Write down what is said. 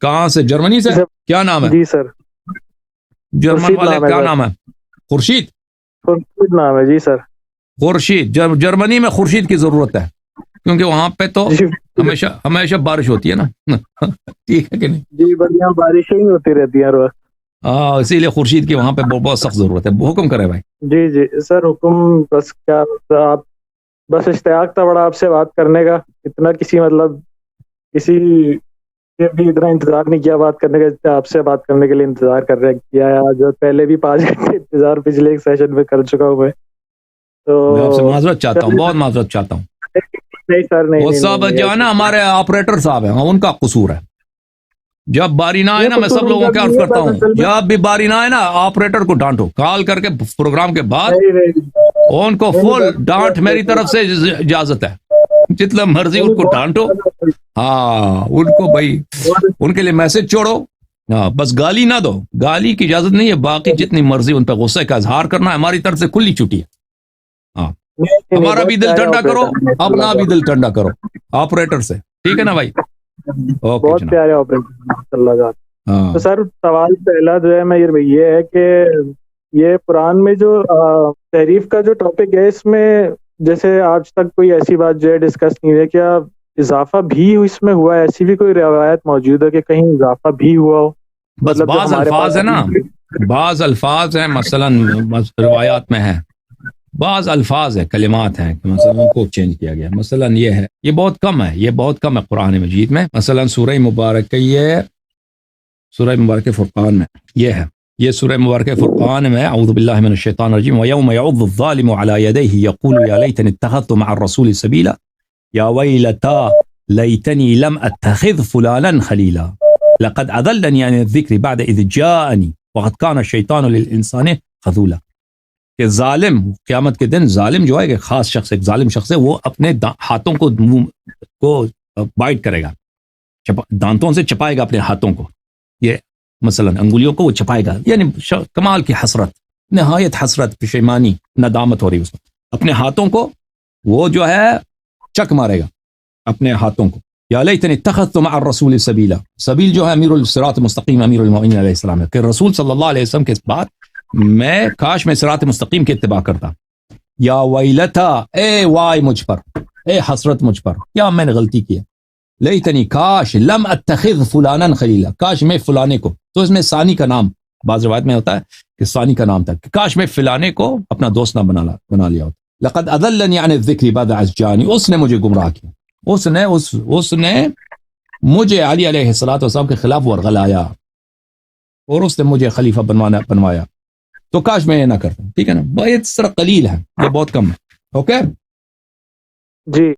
کہاں سے؟ جرمنی سے؟ کیا نام ہے؟ جی سر، جرمن والے کیا نام ہے؟ خورشید نام ہے جی سر۔ خورشید، جرمنی میں خورشید کی ضرورت ہے، کیونکہ وہاں پہ تو ہمیشہ بارش ہوتی ہے نا ٹھیک ہے کہ نہیں؟ جی بڑھیا، بارشیں ہی ہوتی رہتی ہیں ہر وقت۔ ہاں، اسی لیے خورشید کی وہاں پہ بہت سخت ضرورت ہے۔ حکم کرے بھائی۔ جی جی سر، حکم بس کیا آپ، بس اشتیاق تھا بڑا آپ سے بات کرنے کا، اتنا کسی نے بھی اتنا انتظار نہیں کیا بات کرنے کا جتنا آپ سے بات کرنے کے لیے انتظار کیا ہے۔ جو پہلے بھی 5 گھنٹے انتظار پچھلے ایک سیشن میں کر چکا ہوں میں، تو میں آپ سے معذرت چاہتا ہوں، بہت معذرت چاہتا ہوں۔ نہیں سر، وہ صاحب جو ہے نا ہمارے آپریٹر صاحب ہیں، ان کا قصور ہے۔ جب باری نہ آئے نا، میں سب لوگوں کو عرض کرتا ہوں، جب بھی باری نہ آئے نا آپریٹر کو ڈانٹو، کال کر کے پروگرام کے بعد ان کو فل ڈانٹ میری طرف سے اجازت ہے، جتنا مرضی ان کو ڈانٹو۔ ہاں، ان کو بھائی ان کے لیے میسج چھوڑو، ہاں بس گالی نہ دو، گالی کی اجازت نہیں ہے، باقی جتنی مرضی ان پہ غصے کا اظہار کرنا ہے ہماری طرف سے کھلی چھٹی ہے۔ ہاں، ہمارا بھی دل ٹھنڈا کرو، اپنا بھی دل ٹھنڈا کرو آپریٹر سے، ٹھیک ہے نا بھائی؟ بہت پیارے آپریٹر۔ تو سر سوال پہلا جو ہے میں یہ ہے کہ یہ قرآن میں جو تحریف کا جو ٹاپک ہے، اس میں جیسے آج تک کوئی ایسی بات جو ہے ڈسکس نہیں ہوئی، کیا اضافہ بھی اس میں ہوا ہے؟ ایسی بھی کوئی روایت موجود ہے کہ کہیں اضافہ بھی ہوا ہو؟ بس بعض الفاظ ہے نا، بعض الفاظ ہیں مثلا روایات میں ہے، بعض الفاظ ہے، کلمات ہیں کہ مثلا ان کو چینج کیا گیا، مثلا یہ ہے، یہ بہت کم ہے، یہ بہت کم ہے قرآن مجید میں۔ مثلا سورہ مبارک، یہ سورہ مبارک فرقان میں یہ ہے، یہ سورہ مبارک فرقان میں اعوذ باللہ من الشیطان الرجیم وَيَوْمَ يَعُضُّ الظَّالِمُ عَلَى يَدَيْهِ يَقُولُ يَا لَيْتَنِي اتَّخَذْتُ مَعَ الرَّسُولِ سَبِيلًا يَا وَيْلَتَا لَيْتَنِي لَمْ أَتَّخِذْ فُلَانًا خَلِيلًا لَقَدْ أَضَلَّنِي عَنِ الذِّكْرِ بَعْدَ إِذْ جَاءَنِي وَقَدْ كَانَ الشَّيْطَانُ لِلْإِنسَانِ خَذُولًا۔ کہ ظالم قیامت کے دن، ظالم جو ہے کہ خاص شخص، ایک ظالم شخص ہے، وہ اپنے ہاتھوں کو بائٹ کرے گا، دانتوں سے چپائے گا اپنے ہاتھوں کو، یہ مثلا انگلیوں کو وہ چپائے گا، یعنی کمال کی حسرت، نہایت حسرت، پشیمانی، ندامت ہو رہی ہے اس کو، اپنے ہاتھوں کو وہ جو ہے چک مارے گا اپنے ہاتھوں کو۔ یا لیتنی اتخذت مع الرسول سبیلا، سبیل جو ہے امیر الصراط مستقیم، امیر المؤمنین علیہ السلام ہے، کہ رسول صلی اللہ علیہ وسلم کے بعد میں کاش میں صراط مستقیم کی اتباع کرتا۔ یا ویلتا، اے وائے مجھ پر، اے حسرت مجھ پر، کیا میں نے غلطی کی ہے، لیتنی کاش، لم اتخذ فلانا خلیلا، کاش میں فلانے کو، تو اس میں ثانی کا نام بعض روایت میں ہوتا ہے کہ ثانی کا نام تھا، کہ کاش میں فلانے کو اپنا دوست نہ بنا لیا ہوتا۔ لقد اضلنی عن الذکر بعد اذ جاءنی، اس نے مجھے گمراہ کیا، اس نے مجھے علی علیہ السلام کے خلاف ورغلایا اور اس نے مجھے خلیفہ بنوایا، تو کاش میں یہ نہ کرتا، ٹھیک ہے نا؟ یہ سر قلیل ہے، یہ بہت کم ہے، اوکے جی۔